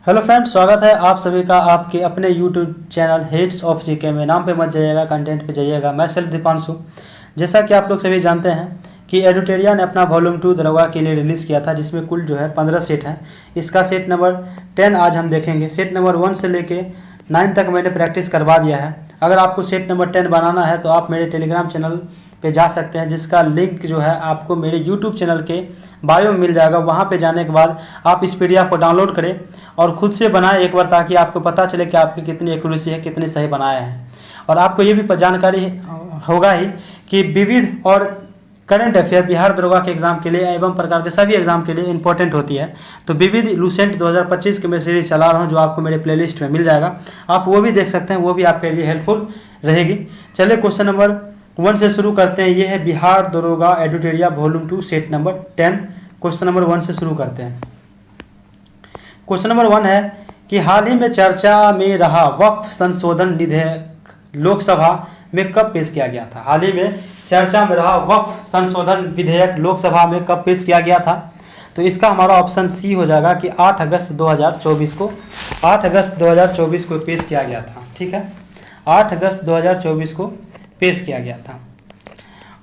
Hello friends, स्वागत है आप सभी का आपके अपने YouTube channel heads of GK में। नाम पे मत जाइएगा, कंटेंट पे जाइएगा। मैं सेल्फ दीपांशु। जैसा कि आप लोग सभी जानते हैं कि एडुटेरिया ने अपना वॉल्यूम 2 दरोगा के लिए रिलीज़ किया था, जिसमें कुल जो है 15 सेट हैं। इसका सेट नंबर 10 आज हम देखेंगे। सेट नंबर 1 से लेके 9 तक मैंने प्रैक्टिस करवा दिया है। अगर आपको सेट नंबर 10 बनाना है तो आप मेरे टेलीग्राम चैनल पे जा सकते हैं, जिसका लिंक जो है आपको मेरे यूट्यूब चैनल के बायो में मिल जाएगा। वहाँ पे जाने के बाद आप इस पीडीएफ को डाउनलोड करें और खुद से बनाएं एक बार, ताकि आपको पता चले कि आपकी कितनी एक्यूरेसी है, कितनी सही बनाए हैं। और आपको ये भी जानकारी होगा ही कि विविध और करंट अफेयर बिहार दरोगा के एग्जाम के लिए एवं प्रकार के सभी एग्जाम के लिए इंपॉर्टेंट होती है। तो विविध लूसेंट 2025 की मैं सीरीज चला रहा हूँ, जो आपको मेरे प्लेलिस्ट में मिल जाएगा। आप वो भी देख सकते हैं, वो भी आपके लिए हेल्पफुल रहेगी। चलिए क्वेश्चन नंबर 1 से शुरू करते हैं। ये है बिहार दरोगा एडुटेरिया volume 2 set number 10। Question number 1 से शुरू करते हैं। क्वेश्चन नंबर 1 है कि हाल ही में चर्चा में रहा वक्फ संशोधन विधेयक लोकसभा में कब पेश किया गया था। हाल ही में चर्चा में रहा वक्फ संशोधन विधेयक लोकसभा में कब पेश किया गया था। तो इसका हमारा ऑप्शन सी हो जाएगा कि 8 अगस्त 2024 को 8 अगस्त 2024 को पेश किया गया था। ठीक है, 8 अगस्त 2024 को पेश किया गया था।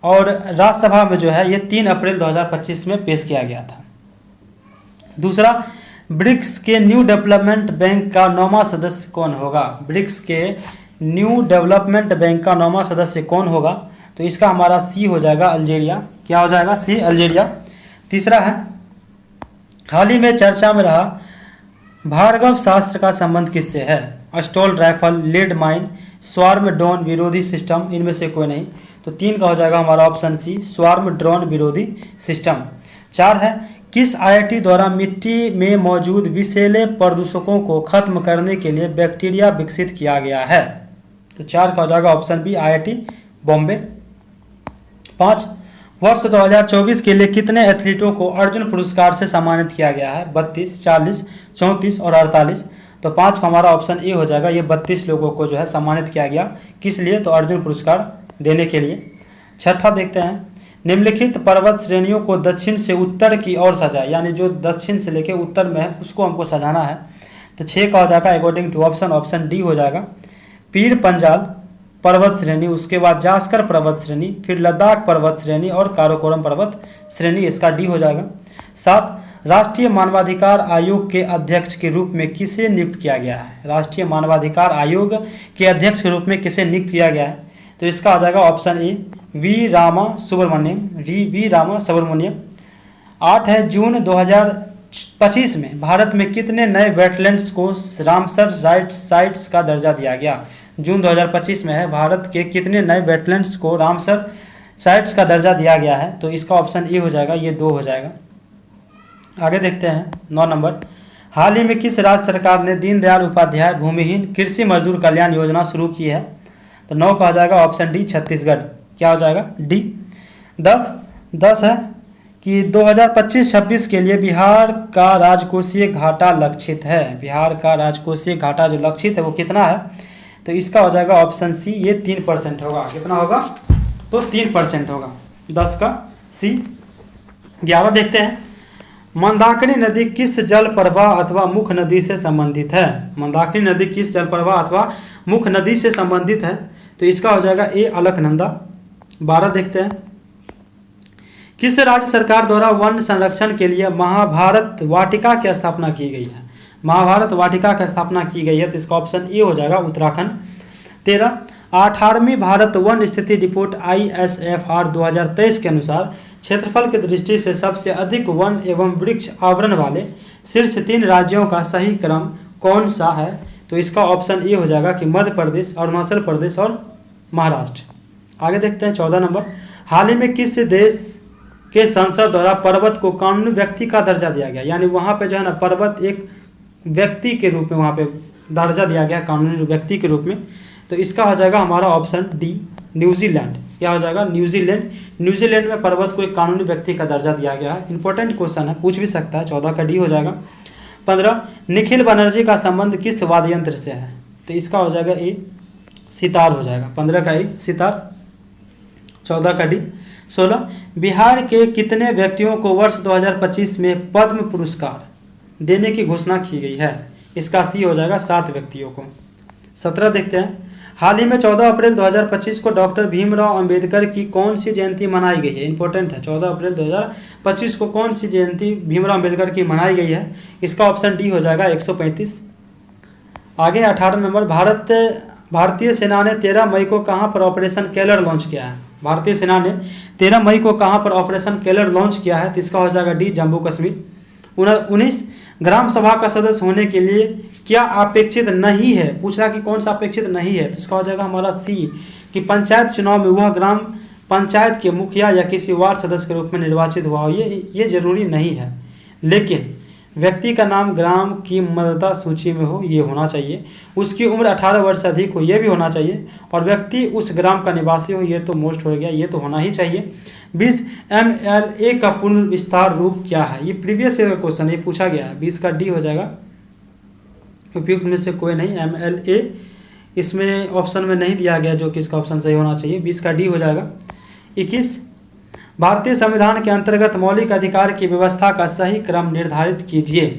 और राज्यसभा में जो है ये 3 अप्रैल 2025 में पेश किया गया था। दूसरा, ब्रिक्स के न्यू डेवलपमेंट बैंक का 9वां सदस्य कौन होगा। ब्रिक्स के न्यू डेवलपमेंट बैंक का 9वां सदस्य कौन होगा। तो इसका हमारा सी हो जाएगा अल्जीरिया। क्या हो जाएगा? सी अल्जीरिया। तीसरा है, हाल ही में चर्चा में रहा भार्गव शास्त्र का संबंध किससे है। अस्टोल rifle, lead mine, swarm drone विरोधी सिस्टम, इनमें से कोई नहीं। तो 3 का हो जाएगा हमारा ऑप्शन सी, स्वार्म ड्रोन विरोधी सिस्टम। 4 है, किस आईआईटी द्वारा मिट्टी में मौजूद विषैले प्रदूषकों को खत्म करने के लिए बैक्टीरिया विकसित किया गया है। तो 4 का हो जाएगा ऑप्शन बी, आईआईटी बॉम्बे। 5, वर्ष 2024 के लिए कितने एथलीटों को अर्जुन पुरस्कार से सम्मानित किया गया है। 32, 40, 34 और 48। तो 5 का हमारा ऑप्शन ए हो जाएगा। ये 32 लोगों को जो है सम्मानित किया गया। किस लिए? तो अर्जुन पुरस्कार देने के लिए। छठा देखते हैं, निम्नलिखित पर्वत श्रेणियों को दक्षिण से उत्तर की ओर सजाए, यानी जो दक्षिण से लेकर उत्तर में है उसको हमको सजाना है। तो 6 का हो जाएगा अकॉर्डिंग टू ऑप्शन डी हो जाएगा, पीर पंजाल पर्वत श्रेणी, उसके बाद जास्कर पर्वत श्रेणी, फिर लद्दाख पर्वत श्रेणी और काराकोरम पर्वत श्रेणी, इसका डी हो जाएगा। 7, राष्ट्रीय मानवाधिकार आयोग के अध्यक्ष के रूप में किसे नियुक्त किया गया है। राष्ट्रीय मानवाधिकार आयोग के अध्यक्ष के रूप में किसे नियुक्त किया गया है। तो इसका आ जाएगा ऑप्शन ए, वी रामा सुब्रमण्यम। 8 है, जून 2025 में भारत में कितने नए वेटलैंड्स को रामसर साइट्स का दर्जा दिया गया। जून 2025 में है, भारत के कितने नए वेटलैंड्स को रामसर साइट्स का दर्जा दिया गया है। तो इसका ऑप्शन ए हो जाएगा, ये 2 हो जाएगा। आगे देखते हैं 9 नंबर, हाल ही में किस राज्य सरकार ने दीनदयाल उपाध्याय भूमिहीन कृषि मजदूर कल्याण योजना शुरू की है। तो 9 का हो जाएगा ऑप्शन डी, छत्तीसगढ़। क्या हो जाएगा? डी। 10 है कि 2025-26 के लिए बिहार का राजकोषीय घाटा लक्षित है। बिहार का राजकोषीय घाटा जो लक्षित है वो कितना है। तो इसका हो जाएगा ऑप्शन सी, ये 3% होगा। कितना होगा? तो 3% होगा। 10 का सी। 11 देखते हैं, मंदाकिनी नदी किस जल प्रवाह अथवा मुख्य नदी से संबंधित है। मंदाकिनी नदी किस जल प्रवाह अथवा मुख्य नदी से संबंधित है। तो इसका हो जाएगा ए, अलकनंदा। 12 देखते हैं, किस राज्य सरकार द्वारा वन संरक्षण के लिए महाभारत वाटिका की स्थापना की गई है। महाभारत वाटिका की स्थापना की गई है। तो इसका ऑप्शन ए हो जाएगा, उत्तराखंड। 13, 18वीं भारत वन स्थिति रिपोर्ट ISFR 2023 के अनुसार क्षेत्रफल की दृष्टि से सबसे अधिक वन एवं वृक्ष आवरण वाले शीर्ष 3 राज्यों का सही क्रम कौन सा है। तो इसका ऑप्शन ए हो जाएगा कि मध्य प्रदेश, अरुणाचल प्रदेश और महाराष्ट्र। आगे देखते हैं 14 नंबर, हाल ही में किस देश के संसद द्वारा पर्वत को कानूनी व्यक्ति का दर्जा दिया गया। यानी वहाँ पे जो है ना, पर्वत एक व्यक्ति के रूप में वहाँ पे दर्जा दिया गया, कानूनी व्यक्ति के रूप में। तो इसका हो जाएगा हमारा ऑप्शन डी, न्यूजीलैंड। क्या हो जाएगा? न्यूजीलैंड। न्यूजीलैंड में पर्वत को एक कानूनी व्यक्ति का दर्जा दिया गया है। इंपॉर्टेंट क्वेश्चन है, पूछ भी सकता है। 14 का डी हो जाएगा। 15, निखिल बनर्जी का संबंध किस वाद्य यंत्र से है। तो इसका हो जाएगा ए, सितार हो जाएगा। 15 का ए, सितार। 14 का डी। 16, बिहार के कितने व्यक्तियों को वर्ष 2025 में पद्म पुरस्कार देने की घोषणा की गई है। इसका सी हो जाएगा 7 व्यक्तियों को। 17 देखते हैं, हाल ही में 14 अप्रैल 2025 को डॉक्टर भीमराव अंबेडकर की कौन सी जयंती मनाई गई है। इंपॉर्टेंट है, 14 अप्रैल 2025 को कौन सी जयंती भीमराव अंबेडकर की मनाई गई है। इसका ऑप्शन डी हो जाएगा 135। आगे 18 नंबर, भारतीय सेना ने 13 मई को कहां पर ऑपरेशन केलर लॉन्च किया है। भारतीय सेना ने 13 मई को कहां पर ऑपरेशन केलर लॉन्च किया है। तो इसका हो जाएगा डी, जम्मू कश्मीर। 19 ग्राम सभा का सदस्य होने के लिए क्या अपेक्षित नहीं है, पूछ रहा कि कौन सा अपेक्षित नहीं है। तो इसका हो जाएगा हमारा सी, कि पंचायत चुनाव में वह ग्राम पंचायत के मुखिया या किसी वार्ड सदस्य के रूप में निर्वाचित हुआ हो। ये जरूरी नहीं है, लेकिन व्यक्ति का नाम ग्राम की मतदाता सूची में हो, ये होना चाहिए। उसकी उम्र 18 वर्ष से अधिक हो, ये भी होना चाहिए। और व्यक्ति उस ग्राम का निवासी हो, ये तो मोस्ट हो गया, ये तो होना ही चाहिए। 20 MLA का पूर्ण विस्तार रूप क्या है। ये प्रीवियस ईयर का क्वेश्चन है, पूछा गया है। 20 का डी हो जाएगा, उपयुक्त में से कोई नहीं। MLA इसमें ऑप्शन में नहीं दिया गया, जो कि इसका ऑप्शन सही होना चाहिए। 20 का डी हो जाएगा। 21 भारतीय संविधान के अंतर्गत मौलिक अधिकार की व्यवस्था का सही क्रम निर्धारित कीजिए।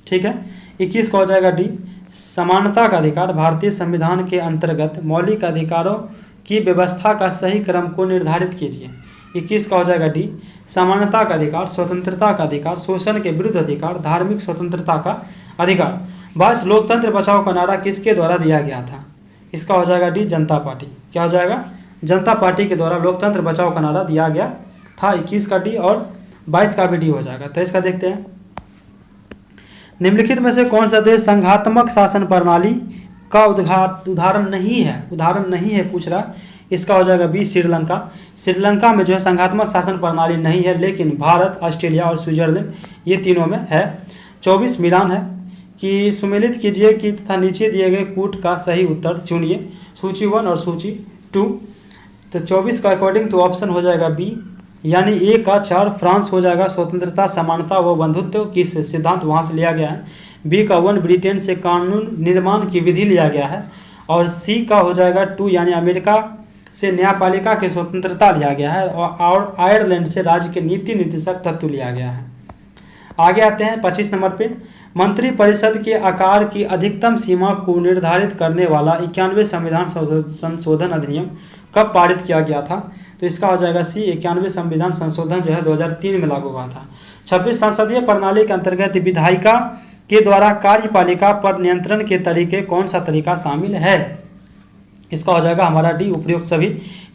ठीक है, 21 का हो जाएगा डी, समानता का अधिकार। भारतीय संविधान के अंतर्गत मौलिक अधिकारों की व्यवस्था का सही क्रम को निर्धारित कीजिए। 21 का हो जाएगा डी, समानता का अधिकार, स्वतंत्रता का अधिकार, शोषण के विरुद्ध अधिकार, धार्मिक स्वतंत्रता का अधिकार। 22 लोकतंत्र बचाओ का नारा किसके द्वारा दिया गया था। इसका हो जाएगा डी, जनता पार्टी। क्या हो जाएगा, जनता पार्टी के द्वारा लोकतंत्र बचाओ का नारा दिया गया था। 21 का डी और 22 का भी डी हो जाएगा। 23 का देखते हैं, निम्नलिखित में से कौन सा देश संघात्मक शासन प्रणाली का उदाहरण नहीं है, पूछ रहा। इसका हो जाएगा बी, श्रीलंका। श्रीलंका में जो है संघात्मक शासन प्रणाली नहीं है, लेकिन भारत, ऑस्ट्रेलिया और स्विट्जरलैंड ये तीनों में है। 24 मिलान है कि सुमेलित कीजिए कि तथा नीचे दिए गए कूट का सही उत्तर चुनिए, सूची 1 और सूची 2। तो 24 का अकॉर्डिंग टू ऑप्शन हो जाएगा बी, यानी ए का 4 फ्रांस हो जाएगा। स्वतंत्रता, समानता व बंधुत्व की सिद्धांत वहाँ से लिया गया है। बी का 1 ब्रिटेन से कानून निर्माण की विधि लिया गया है। और सी का हो जाएगा 2, यानी अमेरिका से न्यायपालिका की स्वतंत्रता लिया गया है। और आयरलैंड से राज्य के नीति निर्देशक तत्व लिया गया है। आगे आते हैं 25 नंबर पे, मंत्रिपरिषद के आकार की अधिकतम सीमा को निर्धारित करने वाला 91 संविधान संशोधन अधिनियम कब पारित किया गया था। तो इसका हो जाएगा सी, 91 संविधान संशोधन जो है 2003 में लागू हुआ था। 26 संसदीय प्रणाली के अंतर्गत विधायिका के द्वारा कार्यपालिका पर नियंत्रण के तरीके कौन सा तरीका शामिल है। इसका हो जाएगा हमारा डी, उपयुक्त सभी,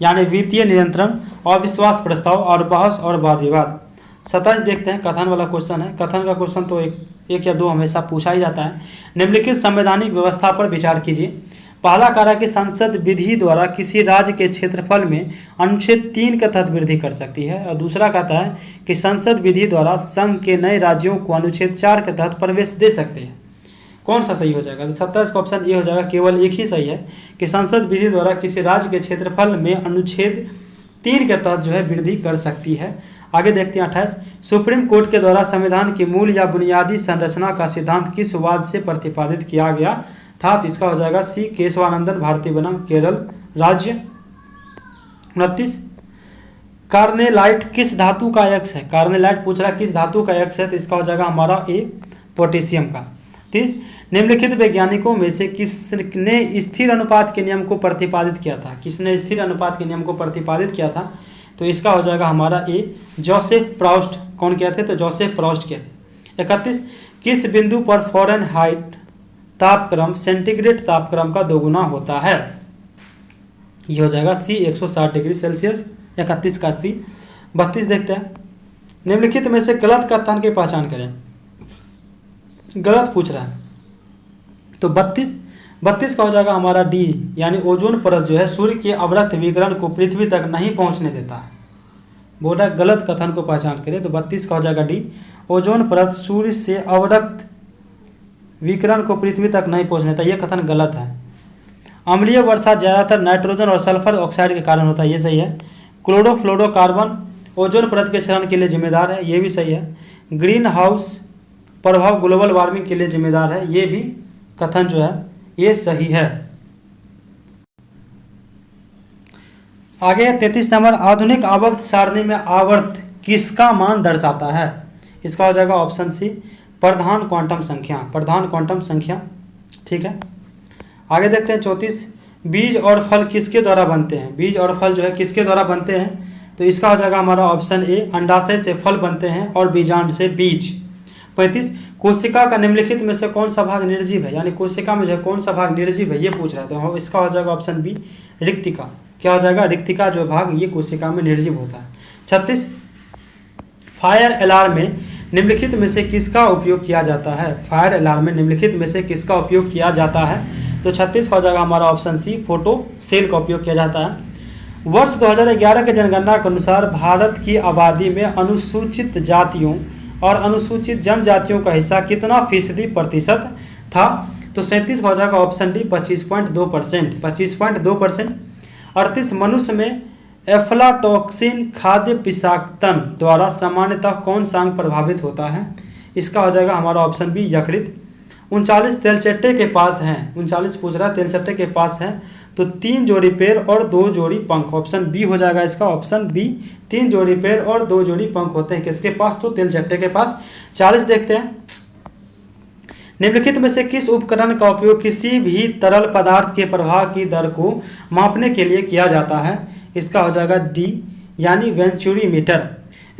यानी वित्तीय नियंत्रण, अविश्वास प्रस्ताव और बहस और वाद विवाद। 27 देखते हैं, कथन वाला क्वेश्चन है। कथन का क्वेश्चन तो एक या दो हमेशा पूछा ही जाता है। निम्नलिखित संवैधानिक व्यवस्था पर विचार कीजिए। पहला कार्य कि संसद विधि द्वारा किसी राज्य के क्षेत्रफल में अनुच्छेद 3 के तहत वृद्धि कर सकती है। और दूसरा कहता है कि संसद विधि द्वारा संघ के नए राज्यों को अनुच्छेद 4 के तहत प्रवेश दे सकते हैं। कौन सा सही हो जाएगा। तो 27 का ऑप्शन ए हो जाएगा, केवल एक ही सही है कि संसद विधि द्वारा किसी राज्य के क्षेत्रफल में अनुच्छेद 3 के तहत जो है वृद्धि कर सकती है। आगे देखते हैं 28, सुप्रीम कोर्ट के द्वारा संविधान की मूल या बुनियादी संरचना का सिद्धांत किस वाद से प्रतिपादित किया गया था। तो इसका हो जाएगा सी, केशवानंदन भारती बनाम केरल राज्य। 29, कार्नेलाइट किस धातु का अयस्क है। कार्नेलाइट पूछ रहा किस धातु का अयस्क है। तो इसका हो जाएगा हमारा ए, पोटेशियम का। 30, निम्नलिखित वैज्ञानिकों में से किसने स्थिर अनुपात के नियम को प्रतिपादित किया था। किसने स्थिर अनुपात के नियम को प्रतिपादित किया था। तो इसका हो जाएगा हमारा ए, जोसेफ प्रॉस्ट। कौन किया थे। तो जोसेफ प्रॉस्ट किए थे। 31, किस बिंदु पर फ़ारेनहाइट तापक्रम सेंटीग्रेड तापक्रम का दोगुना होता है। ये हो जाएगा सी, 160 डिग्री सेल्सियस। 31 का सी। 32 देखते हैं, निम्नलिखित में से गलत कथन की पहचान करें। गलत पूछ रहा है। तो 32 का हो जाएगा हमारा डी, यानी ओजोन परत जो है सूर्य के अवरक्त विकिरण को पृथ्वी तक नहीं पहुंचने देता है। बोल रहा है गलत कथन को पहचान करें। तो 32 का हो जाएगा डी, ओजोन परत सूर्य से अवरक्त विकिरण को पृथ्वी तक नहीं पहुंचने देता। यह कथन गलत है। अम्लीय वर्षा ज्यादातर नाइट्रोजन और सल्फर ऑक्साइड के कारण होता है। ये सही है। क्लोरोफ्लोरोकार्बन ओजोन परत के क्षरण के लिए जिम्मेदार है। ये भी सही है। ग्रीन हाउस प्रभाव ग्लोबल वार्मिंग के लिए जिम्मेदार है। ये भी कथन जो है ये सही है। आगे 33 नंबर, आधुनिक आवर्त सारणी में आवर्त किसका मान दर्शाता है। इसका हो जाएगा ऑप्शन सी, प्रधान क्वांटम संख्या, प्रधान क्वांटम संख्या। ठीक है, आगे देखते हैं 34, बीज और फल किसके द्वारा बनते हैं? बीज और फल जो है किसके द्वारा बनते हैं? तो इसका हो जाएगा हमारा ऑप्शन ए, अंडाशय से फल बनते हैं और बीजांड से बीज। 35, कोशिका का निम्नलिखित में से कौन सा भाग निर्जीव है? यानी कोशिका में जो है कौन सा भाग निर्जीव है, ये पूछ रहा था। इसका हो जाएगा ऑप्शन बी, रिक्तिका। क्या हो जाएगा? रिक्तिका जो भाग ये कोशिका में निर्जीव होता है। 36, फायर अलार्म में निम्नलिखित में से किसका उपयोग किया जाता है? फायर अलार्म में निम्नलिखित में से किसका उपयोग किया जाता है? तो 36 का हो जाएगा हमारा ऑप्शन सी, फोटो सेल का उपयोग किया जाता है। वर्ष 2011 के जनगणना के अनुसार भारत की आबादी में अनुसूचित जातियों और अनुसूचित जनजातियों का हिस्सा कितना प्रतिशत था? तो 37 हो जाएगा ऑप्शन डी, 25.2%। 25.2%। 38, मनुष्य में एफ्लाटॉक्सिन खाद्य विषाक्तन द्वारा सामान्यतः कौन सा अंग प्रभावित होता है? इसका हो जाएगा हमारा ऑप्शन बी, यकृत। 39, तेलचट्टे के पास हैं, 39 पूछ रहा है, तेलचट्टे के पास हैं तो 3 जोड़ी पैर और 2 जोड़ी पंख। ऑप्शन बी हो जाएगा इसका, ऑप्शन बी, 3 जोड़ी पैर और 2 जोड़ी पंख होते हैं किसके पास? तो तेलचट्टे के पास। 40 देखते हैं, निम्नलिखित में से किस उपकरण का उपयोग किसी भी तरल पदार्थ के प्रवाह की दर को मापने के लिए किया जाता है? इसका हो जाएगा डी, यानी वेंचुरीमीटर।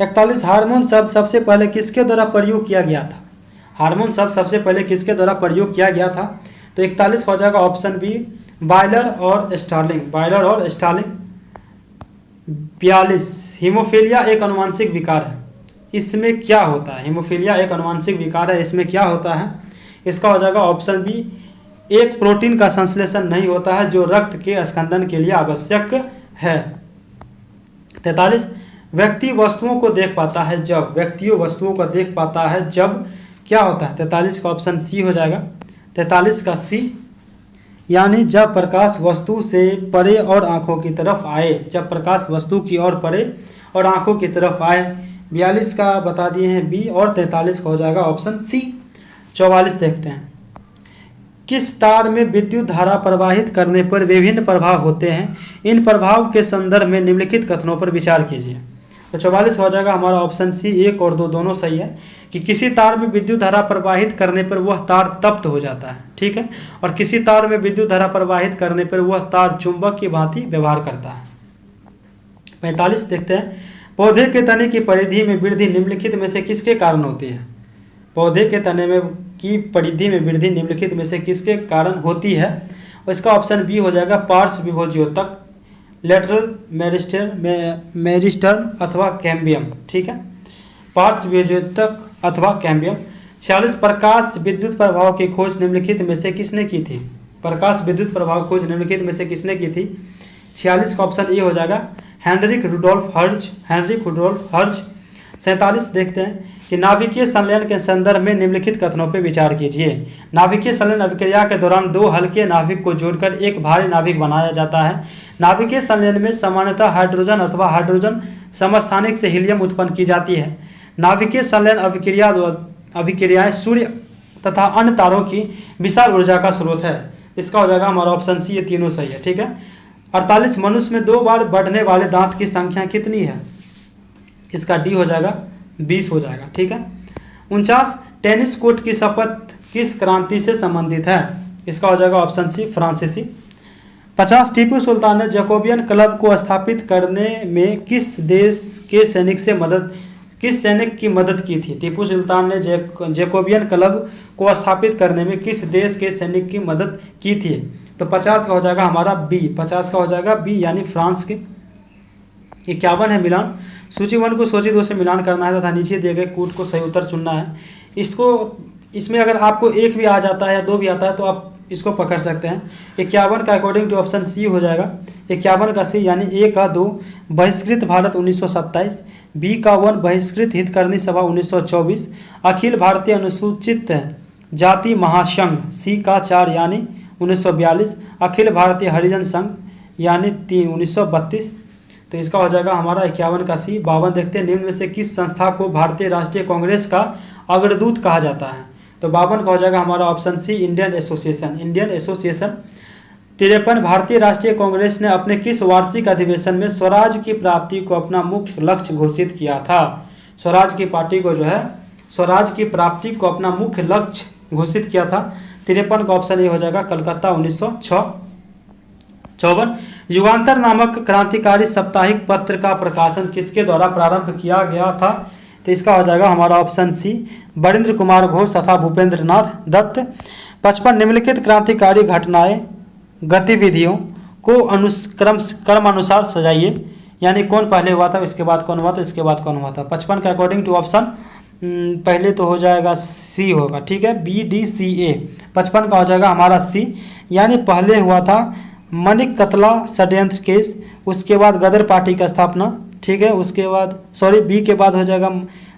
41, हार्मोन शब्द सबसे पहले किसके द्वारा प्रयोग किया गया था? हार्मोन शब्द सबसे पहले किसके द्वारा प्रयोग किया गया था? तो 41 हो जाएगा ऑप्शन बी, बायलर और स्टार्लिंग, बायलर और स्टार्लिंग। 42, हीमोफीलिया एक अनुवांशिक विकार है, इसमें क्या होता है? हीमोफीलिया एक अनुवांशिक विकार है, इसमें क्या होता है? इसका हो जाएगा ऑप्शन बी, एक प्रोटीन का संश्लेषण नहीं होता है जो रक्त के स्कंदन के लिए आवश्यक है। 43, व्यक्ति वस्तुओं को देख पाता है जब, व्यक्तियों वस्तुओं को देख पाता है जब क्या होता है? 43 का ऑप्शन सी हो जाएगा, 43 का सी, यानी जब प्रकाश वस्तु से परे और आंखों की तरफ आए, जब प्रकाश वस्तु की ओर परे और आंखों की तरफ आए। 42 का बता दिए हैं बी और 43 का हो जाएगा ऑप्शन सी। 44 देखते हैं, किस तार में विद्युत धारा प्रवाहित करने पर विभिन्न प्रभाव होते हैं? इन प्रभाव के संदर्भ में निम्नलिखित कथनों पर विचार कीजिए। तो 44 हो जाएगा हमारा ऑप्शन सी, 1 और 2 दोनों सही है कि किसी तार में विद्युत धारा प्रवाहित करने पर वह तार तप्त हो जाता है। ठीक है, और किसी तार में विद्युत धारा प्रवाहित करने पर वह तार चुंबक की भांति व्यवहार करता है। 45 देखते हैं, पौधे के तने की परिधि में वृद्धि निम्नलिखित में से किसके कारण होती है? पौधे के तने में की परिधि में वृद्धि निम्नलिखित में से किसके कारण होती है? और इसका ऑप्शन बी हो जाएगा, पार्श्व विभोज्योतक, लेटरल मेरिस्टर्म अथवा कैम्बियम। ठीक है, पार्श्व विभोज्योतक अथवा कैम्बियम। 46, प्रकाश विद्युत प्रभाव की खोज निम्नलिखित में से किसने की थी? प्रकाश विद्युत प्रभाव खोज निम्नलिखित में से किसने की थी? 46 का ऑप्शन ए हो जाएगा, Heinrich Rudolf Hertz, Heinrich Rudolf Hertz. 47 देखते हैं कि नाभिकीय संलयन के संदर्भ में निम्नलिखित कथनों पर विचार कीजिए। नाभिकीय संलयन अभिक्रिया के दौरान 2 हल्के नाभिक को जोड़कर एक भारी नाभिक बनाया जाता है। नाभिकीय संलयन में सामान्यतः हाइड्रोजन अथवा हाइड्रोजन समस्थानिक से हीलियम उत्पन्न की जाती है। नाभिकीय संलयन अभिक्रियाएं सूर्य तथा अन्य तारों की विशाल ऊर्जा का स्रोत है। इसका हो जाएगा हमारा ऑप्शन सी, ये तीनों सही है। ठीक है, 48, मनुष्य में 2 बार बढ़ने वाले दांत की संख्या कितनी है? इसका डी हो जाएगा, 20 हो जाएगा। ठीक है, 49, टेनिस कोर्ट की शपथ किस क्रांति से संबंधित है? इसका हो जाएगा ऑप्शन सी, फ्रांसीसी। 50, टीपू सुल्तान ने जैकोबियन क्लब को स्थापित करने में किस सैनिक की मदद की थी? टीपू सुल्तान ने जैकोबियन क्लब को स्थापित करने में किस देश के सैनिक की मदद की थी? तो 50 का हो जाएगा हमारा बी, 50 का हो जाएगा बी, यानी फ्रांस के। 51 है मिलान, सूची 1 को सूची 2 से मिलान करना है तथा नीचे दिए गए कूट को सही उत्तर चुनना है। इसमें अगर आपको 1 भी आ जाता है या 2 भी आता है तो आप इसको पकड़ सकते हैं। 51 का अकॉर्डिंग टू ऑप्शन सी हो जाएगा, 51 का सी, यानी ए का 2 बहिष्कृत भारत 1927, बी का 1 बहिष्कृत हितकर्णी सभा 1924, अखिल भारतीय अनुसूचित जाति महासंघ, सी का 4 यानी 1942, अखिल भारतीय हरिजन संघ यानी 3 1932। तो इसका हो जाएगा हमारा 51 का सी। 52 देखते हैं, निम्न में से किस संस्था को भारतीय राष्ट्रीय कांग्रेस का अग्रदूत कहा जाता है? तो 52 का हो जाएगा हमारा option C, Indian association, Indian association. 53, भारतीय राष्ट्रीय कांग्रेस ने अपने किस वार्षिक अधिवेशन में स्वराज की प्राप्ति को अपना मुख्य लक्ष्य घोषित किया था? स्वराज की पार्टी को जो है स्वराज की प्राप्ति को अपना मुख्य लक्ष्य घोषित किया था? 53 का ऑप्शन ए हो जाएगा कलकत्ता 1906। 54 युगांतर नामक क्रांतिकारी साप्ताहिक पत्र का प्रकाशन किसके द्वारा प्रारंभ किया गया था? तो इसका हो जाएगा हमारा ऑप्शन सी बरिंद्र कुमार घोष तथा भूपेंद्र नाथ दत्त। 55 निम्नलिखित क्रांतिकारी घटनाएं गतिविधियों को क्रमानुसार सजाइए, यानी कौन पहले हुआ था, इसके बाद कौन हुआ था, इसके बाद कौन हुआ था। 55 के अकॉर्डिंग टू ऑप्शन पहले तो हो जाएगा सी होगा, ठीक है, बी डी सी ए। 55 का हो जाएगा हमारा सी, यानी पहले हुआ था मणिक कतला षड्यंत्र केस, उसके बाद गदर पार्टी की स्थापना, ठीक है, उसके बाद सॉरी बी के बाद हो जाएगा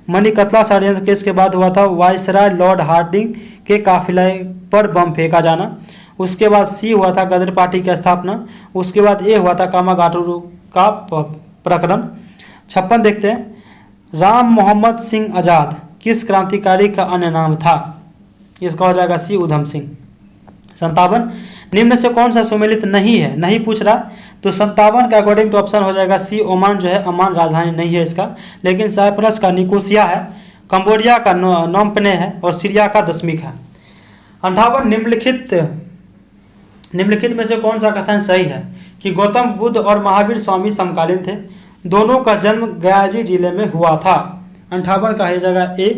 मणिकतला षड्यंत्र केस के बाद हुआ था वायसराय लॉर्ड हार्डिंग के काफिले पर बम फेंका जाना, उसके बाद सी हुआ था गदर पार्टी की स्थापना, उसके बाद ए हुआ था कामागाटू का प्रकरण। 56 देखते हैं, राम मोहम्मद सिंह आज़ाद किस क्रांतिकारी का अन्य नाम था? इसका हो जाएगा सी उधम सिंह। 57 निम्न से कौन सा सुमेलित नहीं है, नहीं पूछ रहा, तो 57 का अकॉर्डिंग टू ऑप्शन हो जाएगा सी ओमान जो है अमान राजधानी नहीं है इसका, लेकिन साइप्रस का निकोसिया है, कंबोडिया का नोम पेने है और सीरिया का दशमिक है। 58 निम्नलिखित में से कौन सा कथन सही है कि गौतम बुद्ध और महावीर स्वामी समकालीन थे, दोनों का जन्म गयाजी जिले में हुआ था? 58 का है जगह ए,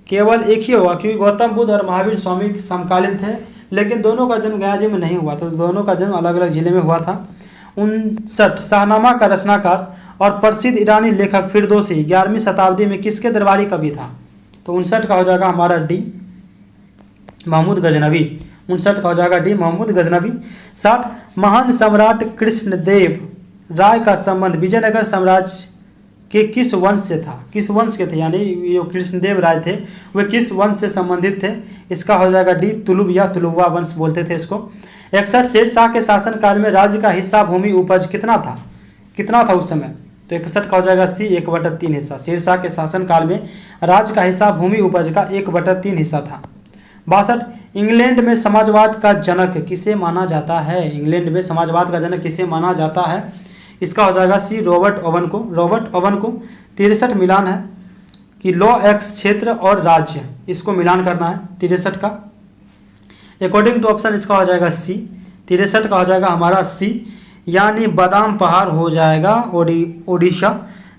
केवल एक ही होगा क्योंकि गौतम बुद्ध और महावीर स्वामी समकालीन थे, लेकिन दोनों का जन्म गयाजी में नहीं हुआ था, तो दोनों का जन्म अलग अलग जिले में हुआ था। 59 शाहनामा का रचनाकार और प्रसिद्ध ईरानी लेखक फिरदौसी 11वीं शताब्दी में किसके दरबारी कवि था? तो 59 का हो जाएगा हमारा डी महमूद गजनवी। 59 का हो जाएगा डी महमूद गजनवी। 60 महान सम्राट कृष्णदेव राय का संबंध विजयनगर साम्राज्य के किस वंश से था? किस वंश के थे, यानी ये कृष्णदेव राय थे वे किस वंश से संबंधित थे? इसका हो जाएगा डी तुलुब या तुलुबा वंश बोलते थे इसको। 61 शेरशाह के शासनकाल में राज्य का हिस्सा भूमि उपज कितना था, कितना था उस समय? तो 61 का हो जाएगा सी 1/3 हिस्सा। शेरशाह के शासनकाल में राज्य का हिस्सा भूमि उपज का 1/3 हिस्सा था। 62 इंग्लैंड में समाजवाद का जनक किसे माना जाता है? इंग्लैंड में समाजवाद का जनक किसे माना जाता है? इसका हो जाएगा सी रॉबर्ट ओवन को। रॉबर्ट ओवन को 63 मिलान है कि लॉ एक्स क्षेत्र और राज्य, इसको मिलान करना है 63 का। अकॉर्डिंग टू ऑप्शन इसका हो जाएगा सी, 63 का हो जाएगा हमारा सी, यानी बादाम पहाड़ हो जाएगा ओडिशा।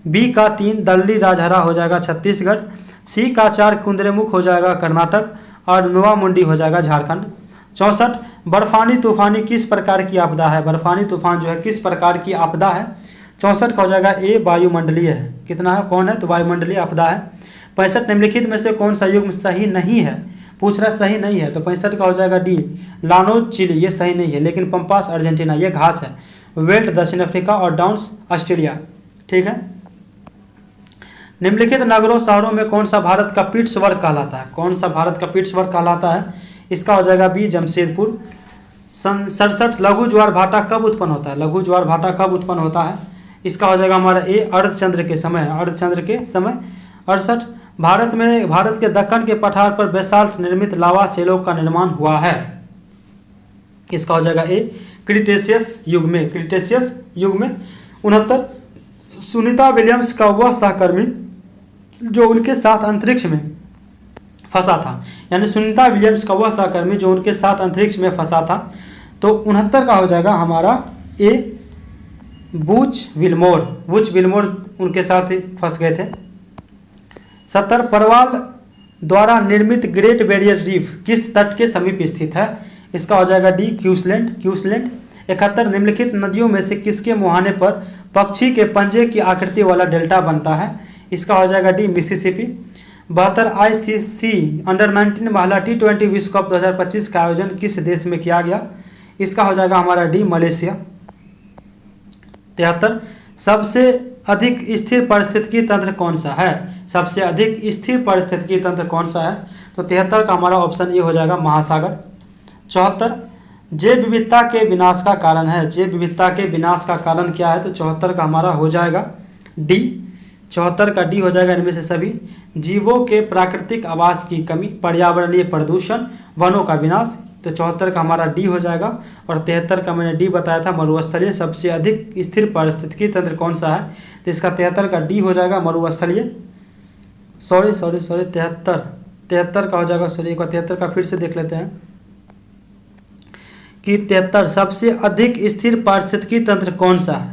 बी का 3 दल्ली राजहरा हो जाएगा छत्तीसगढ़। सी का 4 कुंद्रेमुख हो जाएगा कर्नाटक और नोवा मुंडी हो जाएगा झारखंड। 64 बर्फानी तूफानी किस प्रकार की आपदा है? बर्फानी तूफान जो है किस प्रकार की आपदा है? 64 का हो जाएगा ए वायुमंडलीय है। कितना है, कौन है, तो वायुमंडलीय आपदा है। 65 निम्नलिखित में से कौन सा युग्म सही नहीं है? पूछ रहा सही नहीं है, तो 65 का हो जाएगा डी लानोज चिली, ये सही नहीं है, लेकिन पंपास अर्जेंटीना ये घास है। वेल्ट दक्षिण अफ्रीका और डाउन्स ऑस्ट्रेलिया, ठीक है। निम्नलिखित नगरों शहरों में कौन सा भारत का पीट्सबर्ग कहलाता है? कौन सा भारत का पीट्सबर्ग कहलाता है? इसका हो जाएगा बी जमशेदपुर। 67 लघु ज्वार भाटा कब उत्पन्न होता है? लघु ज्वार भाटा कब उत्पन्न होता है? इसका हो जाएगा हमारा ए अर्धचंद्र के समय, अर्धचंद्र के समय। 68 भारत के दक्कन के पठार पर बेसाल्ट निर्मित लावा सेलों का निर्माण हुआ है। इसका हो जाएगा ए क्रिटेशियस युग में, क्रिटेशियस युग में। 69 सुनीता विलियम्स का वह सहकर्मी जो उनके साथ अंतरिक्ष में फंसा था, यानी सुनीता विलियम्स का वह सहकर्मी जो उनके साथ अंतरिक्ष में फंसा था, तो 69 का हो जाएगा हमारा ए बूच विल्मोर। बूच विल्मोर उनके साथ फंस गए थे। 70 परवाल द्वारा निर्मित ग्रेट बैरियर रीफ किस तट के समीप स्थित है? इसका हो जाएगा डी क्यूसलैंड, क्यूसलैंड। 71 निम्नलिखित नदियों में से किसके मुहाने पर पक्षी के पंजे की आकृति वाला डेल्टा बनता है? इसका हो जाएगा डी मिसिसिपी। 72 ICC अंडर-19 महिला T20 विश्व कप 2025 का आयोजन किस देश में किया गया? इसका हो जाएगा हमारा डी मलेशिया। 73 सबसे अधिक स्थिर पारिस्थितिकी तंत्र कौन सा है? सबसे अधिक स्थिर पारिस्थितिकी तंत्र कौन सा है? तो 73 का हमारा ऑप्शन ये हो जाएगा महासागर। 74 जैव विविधता के विनाश का कारण है। जैव विविधता के विनाश का कारण क्या है? तो 74 का हमारा हो जाएगा डी, 74 का डी हो जाएगा इनमें से सभी। जीवों के प्राकृतिक आवास की कमी, पर्यावरणीय प्रदूषण, वनों का विनाश, तो 74 का हमारा डी हो जाएगा। और 73 का मैंने डी बताया था मरुस्थलीय। सबसे अधिक स्थिर पारिस्थितिकी तंत्र कौन सा है? तो इसका 73 का डी हो जाएगा मरुस्थलीय। सॉरी 73 का हो जाएगा। सॉरी एक बार 73 का फिर से देख लेते हैं कि 73 सबसे अधिक स्थिर पारिस्थितिकी तंत्र कौन सा है।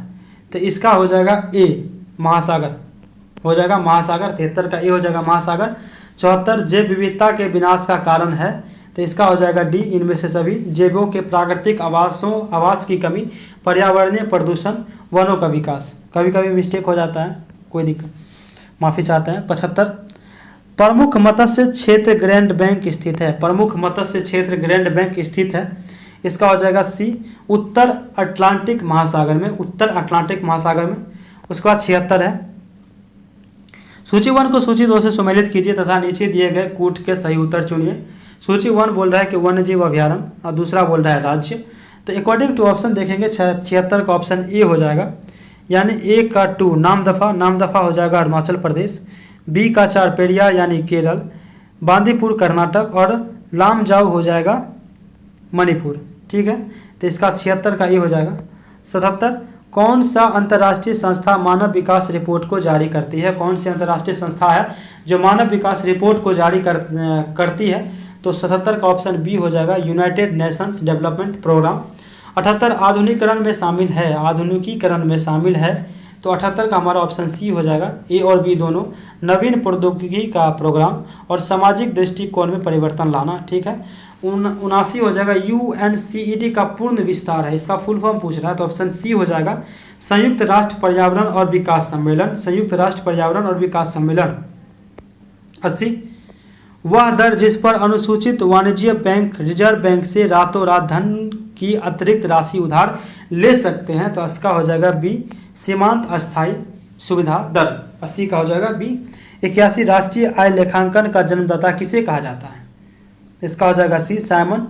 तो इसका हो जाएगा ए, महासागर हो जाएगा महासागर। 73 का ए हो जाएगा महासागर। 74 जैव विविधता के विनाश का कारण है, तो इसका हो जाएगा डी, इनमें से सभी। जैवों के प्राकृतिक आवास की कमी, पर्यावरणीय प्रदूषण, वनों का विकास। कभी कभी मिस्टेक हो जाता है, कोई दिक्कत, माफ़ी चाहते हैं। 75 प्रमुख मत्स्य क्षेत्र ग्रैंड बैंक स्थित है। प्रमुख मत्स्य क्षेत्र ग्रैंड बैंक स्थित है, इसका हो जाएगा सी, उत्तर अटलांटिक महासागर में। उत्तर अटलांटिक महासागर में। उसके बाद 76 है, सूची 1 को सूची 2 से सम्मिलित कीजिए तथा नीचे दिए गए कूट के सही उत्तर चुनिए। सूची 1 बोल रहा है कि वन्यजीव अभ्यारण्य और दूसरा बोल रहा है राज्य। तो अकॉर्डिंग टू ऑप्शन देखेंगे 76 का ऑप्शन ए हो जाएगा, यानी ए का 2 नामदफा हो जाएगा अरुणाचल प्रदेश। बी का 4 पेरियार यानी केरल, बांदीपुर कर्नाटक और लामजाऊ हो जाएगा मणिपुर। ठीक है, तो इसका 76 का ए हो जाएगा। 77 कौन सा अंतर्राष्ट्रीय संस्था मानव विकास रिपोर्ट को जारी करती है। कौन सी अंतर्राष्ट्रीय संस्था है जो मानव विकास रिपोर्ट को जारी करती है। तो 77 का ऑप्शन बी हो जाएगा, यूनाइटेड नेशंस डेवलपमेंट प्रोग्राम। 78 आधुनिकीकरण में शामिल है। आधुनिकीकरण में शामिल है, तो 78 का हमारा ऑप्शन सी हो जाएगा, ए और बी दोनों। नवीन प्रौद्योगिकी का प्रोग्राम और सामाजिक दृष्टिकोण में परिवर्तन लाना। ठीक है, 79 हो जाएगा, यूएनसीईडी का पूर्ण विस्तार है, इसका फुल फॉर्म पूछ रहा है, तो ऑप्शन सी हो जाएगा, संयुक्त राष्ट्र पर्यावरण और विकास सम्मेलन। संयुक्त राष्ट्र पर्यावरण और विकास सम्मेलन। 80 वह दर जिस पर अनुसूचित वाणिज्य बैंक रिजर्व बैंक से रातों रात धन की अतिरिक्त राशि उधार ले सकते हैं, तो इसका हो जाएगा बी, सीमांत अस्थायी सुविधा दर। 80 का हो जाएगा बी। 81 राष्ट्रीय आय लेखांकन का जन्मदाता किसे कहा जाता है। इसका हो जाएगा सी, साइमन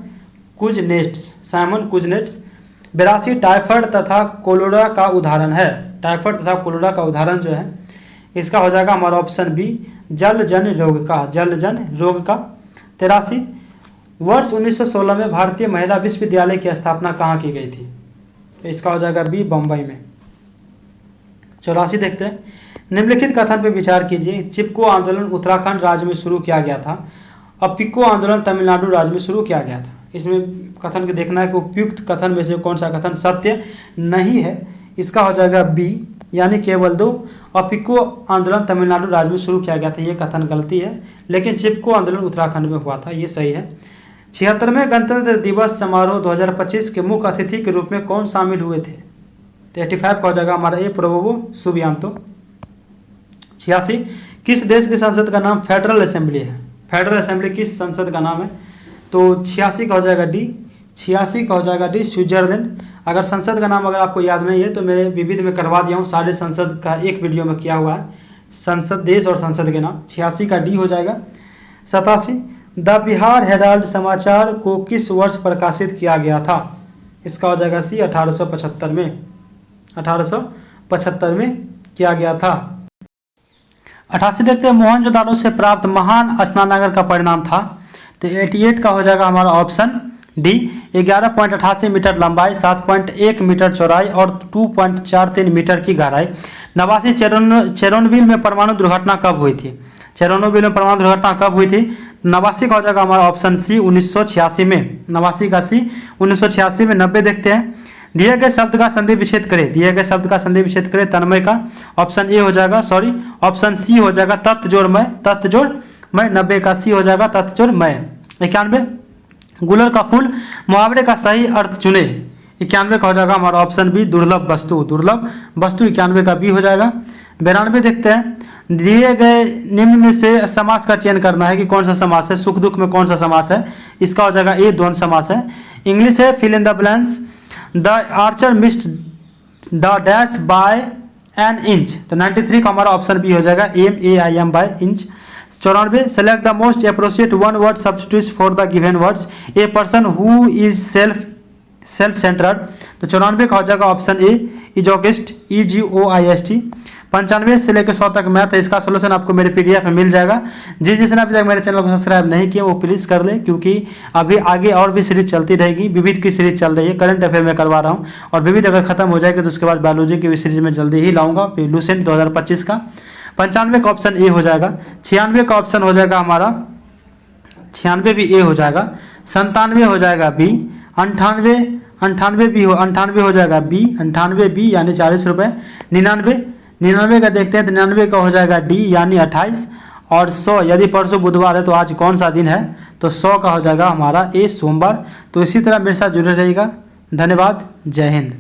कुजनेट्स। 82 टाइफाइड तथा कोलेरा का उदाहरण है। टाइफाइड तथा कोलेरा का उदाहरण जो है, इसका हो जाएगा हमारा ऑप्शन बी, जलजन्य रोग का। 83 वर्ष 1916 में भारतीय महिला विश्वविद्यालय की स्थापना कहाँ की गई थी। तो इसका हो जाएगा बी, बम्बई में। 84 देखते हैं, निम्नलिखित कथन पर विचार कीजिए। चिपको आंदोलन उत्तराखंड राज्य में शुरू किया गया था, अब पिको आंदोलन तमिलनाडु राज्य में शुरू किया गया था। इसमें कथन को देखना है कि उपयुक्त कथन में से कौन सा कथन सत्य नहीं है। इसका हो जाएगा बी, यानी केवल 2। अपिको आंदोलन तमिलनाडु राज्य में शुरू किया गया था, ये कथन गलती है, लेकिन चिपको आंदोलन उत्तराखंड में हुआ था, ये सही है। 76वें गणतंत्र दिवस समारोह 2025 के मुख्य अतिथि के रूप में कौन शामिल हुए थे। तो 85 का हो जाएगा हमारा ए, प्रोबोवो सुबियांतो। 86 किस देश की संसद का नाम फेडरल असेंबली है। फेडरल असेंबली किस संसद का नाम है। तो 86 का हो जाएगा डी, 86 का हो जाएगा डी, स्विट्जरलैंड। अगर संसद का नाम अगर आपको याद नहीं है तो मैं विविध में करवा दिया हूँ, सारे संसद का एक वीडियो में किया हुआ है, संसद देश और संसद के नाम। 86 का डी हो जाएगा। 87 द बिहार हेराल्ड समाचार को किस वर्ष प्रकाशित किया गया था। इसका हो जाएगा सी, 1875 में। 1875 में किया गया था। 88 देखते हैं, मोहनजोदाड़ो से प्राप्त महान स्नानागार का परिणाम था। तो 88 का हो जाएगा हमारा ऑप्शन डी, 11.88 मीटर लंबाई, 7.1 मीटर चौड़ाई और 2.43 मीटर की गहराई। 89 चेरोनोबिल में परमाणु दुर्घटना कब हुई थी। चेरोनोबिल में परमाणु दुर्घटना कब हुई थी। 89 का हो जाएगा हमारा ऑप्शन सी, 1986 में। 89 का सी, 1986 में। 90 देखते हैं, दिए गए शब्द का संधि विच्छेद करें। दिए गए शब्द का संधि विच्छेद करें, तन्मय का ऑप्शन ए हो जाएगा, सॉरी ऑप्शन सी हो जाएगा, तत्व जोड़ मैं। 90 का सी हो जाएगा, तत्व जोड़ मैं। 91 गुलर का फूल, मुहावरे का सही अर्थ चुने। 91 का हो जाएगा हमारा ऑप्शन बी, दुर्लभ वस्तु। 91 का बी हो जाएगा। 92 देखते हैं, दिए गए निम्न में से समास का चयन करना है कि कौन सा समास है, सुख दुख में कौन सा समास है। इसका हो जाएगा ए, द्वंद्व समास है। इंग्लिश है, fill in the blanks. The archer missed the dash by an inch. तो 93 का हमारा ऑप्शन बी हो जाएगा, MAIM by inch. 94 select the most appropriate one word substitute for the given words. A person who is self centred. तो 94 का हो जाएगा option ए, इजोगिस्ट, EGOIST। 95 से लेकर 100 तक मैथ है, इसका सोल्यूशन आपको मेरे PDF में मिल जाएगा। जिसने अभी तक मेरे चैनल को सब्सक्राइब नहीं किया वो प्लीज़ कर ले, क्योंकि अभी आगे और भी सीरीज चलती रहेगी। विविध की सीरीज चल रही है, करंट अफेयर में करवा रहा हूँ, और विविध अगर खत्म हो जाएगी तो उसके बाद बायोलॉजी की भी सीरीज में जल्दी ही लाऊंगा, लूसेंट 2025 का। 95 का ऑप्शन ए हो जाएगा। 96 का ऑप्शन हो जाएगा हमारा 96 भी ए हो जाएगा। 97 हो जाएगा बी। 98 भी हो 98 हो जाएगा बी। 98 बी यानी 40 रुपये। 99 का देखते हैं तो 99 का हो जाएगा डी यानी 28। और 100 यदि परसों बुधवार है तो आज कौन सा दिन है, तो 100 का हो जाएगा हमारा ए सोमवार। तो इसी तरह मेरे साथ जुड़े रहिएगा। धन्यवाद। जय हिंद।